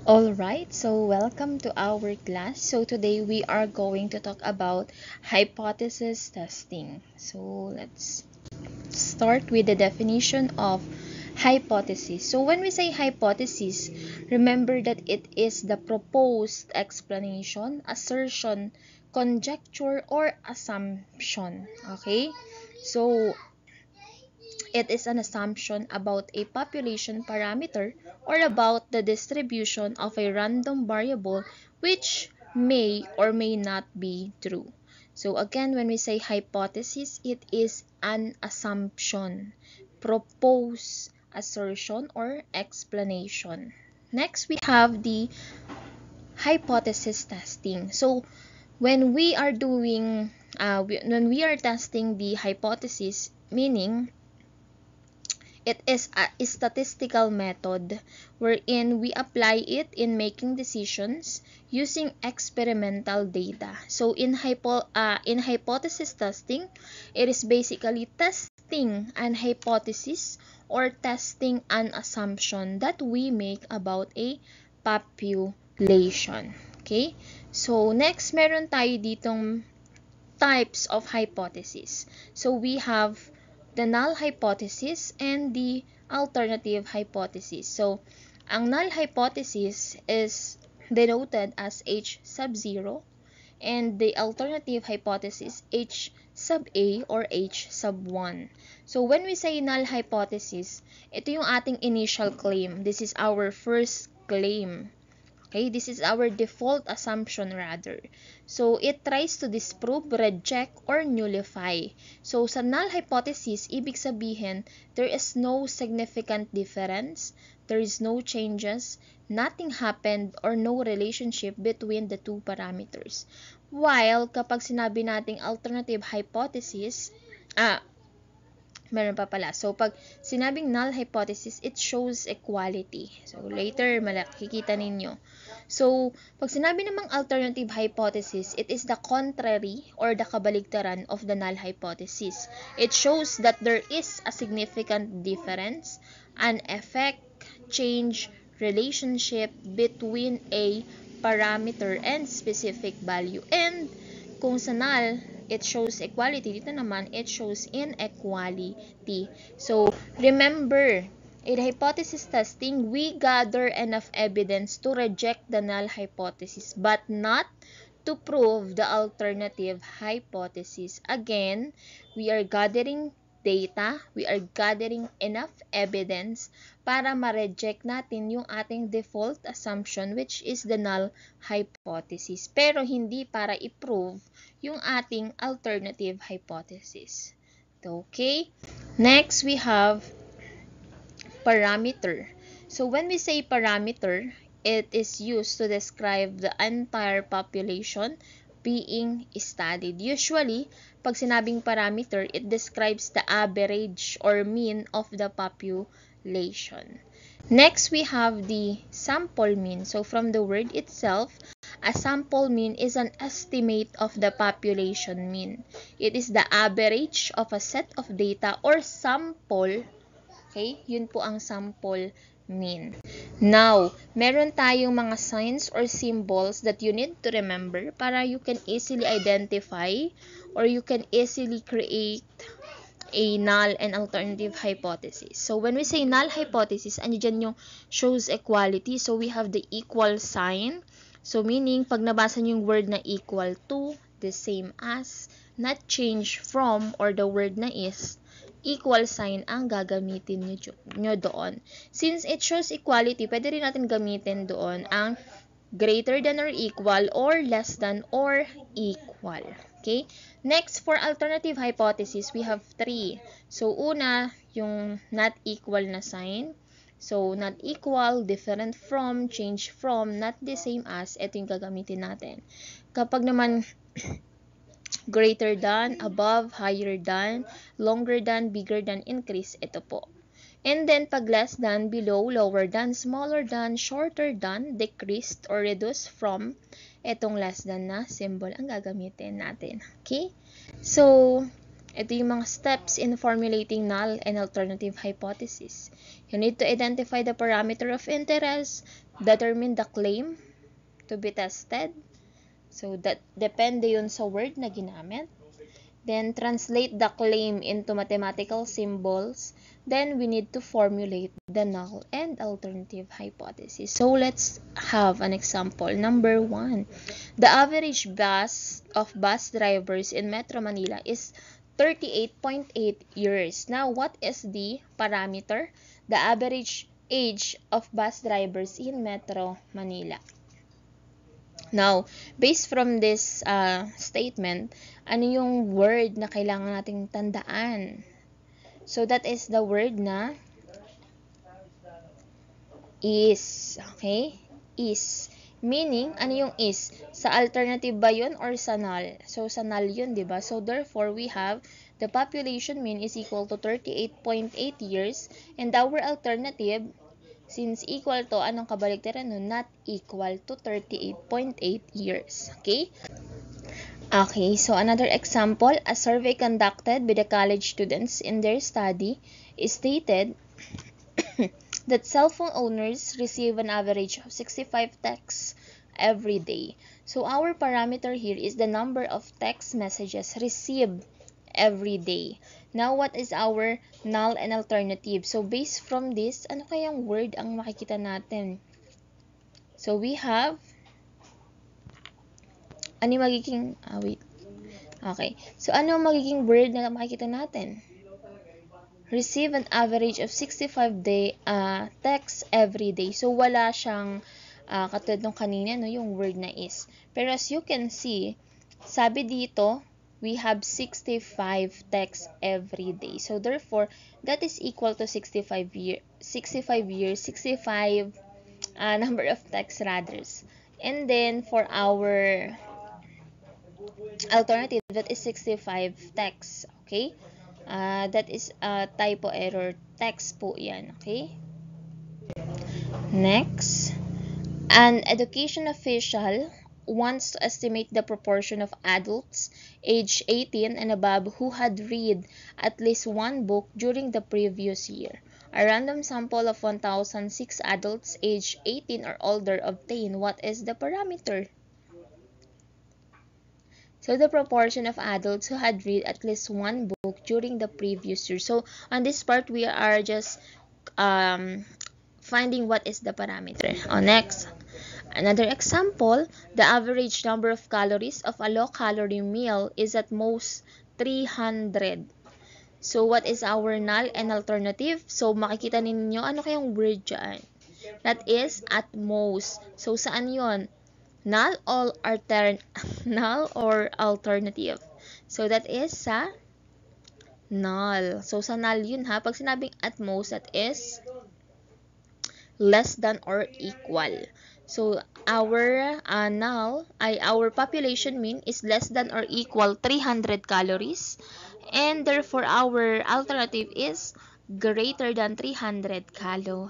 Alright, so welcome to our class. So today we are going to talk about hypothesis testing. So let's start with the definition of hypothesis. So when we say hypothesis, remember that it is the proposed explanation, assertion, conjecture, or assumption. Okay? So it is an assumption about a population parameter or about the distribution of a random variable which may or may not be true. So again, when we say hypothesis, it is an assumption, proposed assertion, or explanation. Next, we have the hypothesis testing. So when we are doing, when we are testing the hypothesis, meaning it is a statistical method wherein we apply it in making decisions using experimental data. So in hypothesis testing, it is basically testing an hypothesis or testing an assumption that we make about a population. Okay? So next, meron tayo ditong types of hypothesis. So we have the null hypothesis and the alternative hypothesis. So ang null hypothesis is denoted as H sub 0 and the alternative hypothesis H sub A or H sub 1. So when we say null hypothesis, ito yung ating initial claim. This is our first claim. Okay, this is our default assumption rather. So, it tries to disprove, reject, or nullify. So, sa null hypothesis, ibig sabihin, there is no significant difference, there is no changes, nothing happened, or no relationship between the two parameters. While, kapag sinabi nating alternative hypothesis, meron pa pala. So, pag sinabing null hypothesis, it shows equality. So, later, makikita ninyo. So, pag sinabi namang alternative hypothesis, it is the contrary or the kabaligtaran of the null hypothesis. It shows that there is a significant difference, an effect, change, relationship between a parameter and specific value. And kung sa null, it shows equality. Dito naman, it shows inequality. So, remember, in hypothesis testing, we gather enough evidence to reject the null hypothesis but not to prove the alternative hypothesis. Again, we are gathering data, we are gathering enough evidence para ma-reject natin yung ating default assumption which is the null hypothesis. Pero hindi para i-prove yung ating alternative hypothesis. Okay? Next, we have parameter. So when we say parameter, it is used to describe the entire population being studied. Usually, pag sinabing parameter, it describes the average or mean of the population. Next, we have the sample mean. So from the word itself, a sample mean is an estimate of the population mean. It is the average of a set of data or sample. Okay? Yun po ang sample mean. Now, meron tayong mga signs or symbols that you need to remember para you can easily identify or you can easily create a null and alternative hypothesis. So, when we say null hypothesis, ano dyan yung shows equality? So, we have the equal sign. So, meaning, pag nabasa nyo yung word na equal to, the same as, not change from, or the word na is, equal sign ang gagamitin nyo doon. Since it shows equality, pwede rin natin gamitin doon ang greater than or equal or less than or equal. Okay? Next, for alternative hypothesis, we have 3. So, una, yung not equal na sign. So, not equal, different from, change from, not the same as, ito yung gagamitin natin. Kapag naman greater than, above, higher than, longer than, bigger than, increase, ito po. And then, pag less than, below, lower than, smaller than, shorter than, decreased, or reduced from, itong less than na symbol ang gagamitin natin. Okay? So, ito yung mga steps in formulating null and alternative hypothesis. You need to identify the parameter of interest, determine the claim to be tested. So, that depende yun sa word na ginamit. Then, translate the claim into mathematical symbols. Then, we need to formulate the null and alternative hypothesis. So, let's have an example. Number 1. The average of bus drivers in Metro Manila is 38.8 years. Now, what is the parameter? The average age of bus drivers in Metro Manila. Now, based from this statement, ano yung word na kailangan nating tandaan? So, that is the word na is. Okay? Is. Meaning, ano yung is? Sa alternative ba yun or sa null? So, sa null yun, di ba? So, therefore, we have the population mean is equal to 38.8 years and our alternative, since equal to, anong kabaliktaran nun? Not equal to 38.8 years. Okay? Okay, so another example, a survey conducted by the college students in their study stated that cell phone owners receive an average of 65 texts every day. So our parameter here is the number of text messages received every day. Now, what is our null and alternative? So, based from this, ano kayang word ang makikita natin? So, we have, ano magiging, wait. Okay. So, ano magiging word na makikita natin? Receive an average of 65 texts every day. So, wala siyang, katulad nung kanina, no, yung word na is. Pero as you can see, sabi dito, we have 65 texts every day. So, therefore, that is equal to 65 number of texts rather. And then, for our alternative, that is 65 texts. Okay? That is a typo error. Text po yan. Okay? Next. An education official wants to estimate the proportion of adults age 18 and above who had read at least one book during the previous year. A random sample of 1,006 adults age 18 or older obtained. What is the parameter? So, the proportion of adults who had read at least one book during the previous year. So, on this part, we are just finding what is the parameter. Next. Another example, the average number of calories of a low-calorie meal is at most 300. So, what is our null and alternative? So, makikita ninyo, ano kayang word dyan? That is at most. So, saan yon? Null or alternative? So, that is sa null. So, sa null yun ha. Pag sinabing at most, that is less than or equal. So, our our population mean is less than or equal 300 calories. And therefore, our alternative is greater than 300 calories.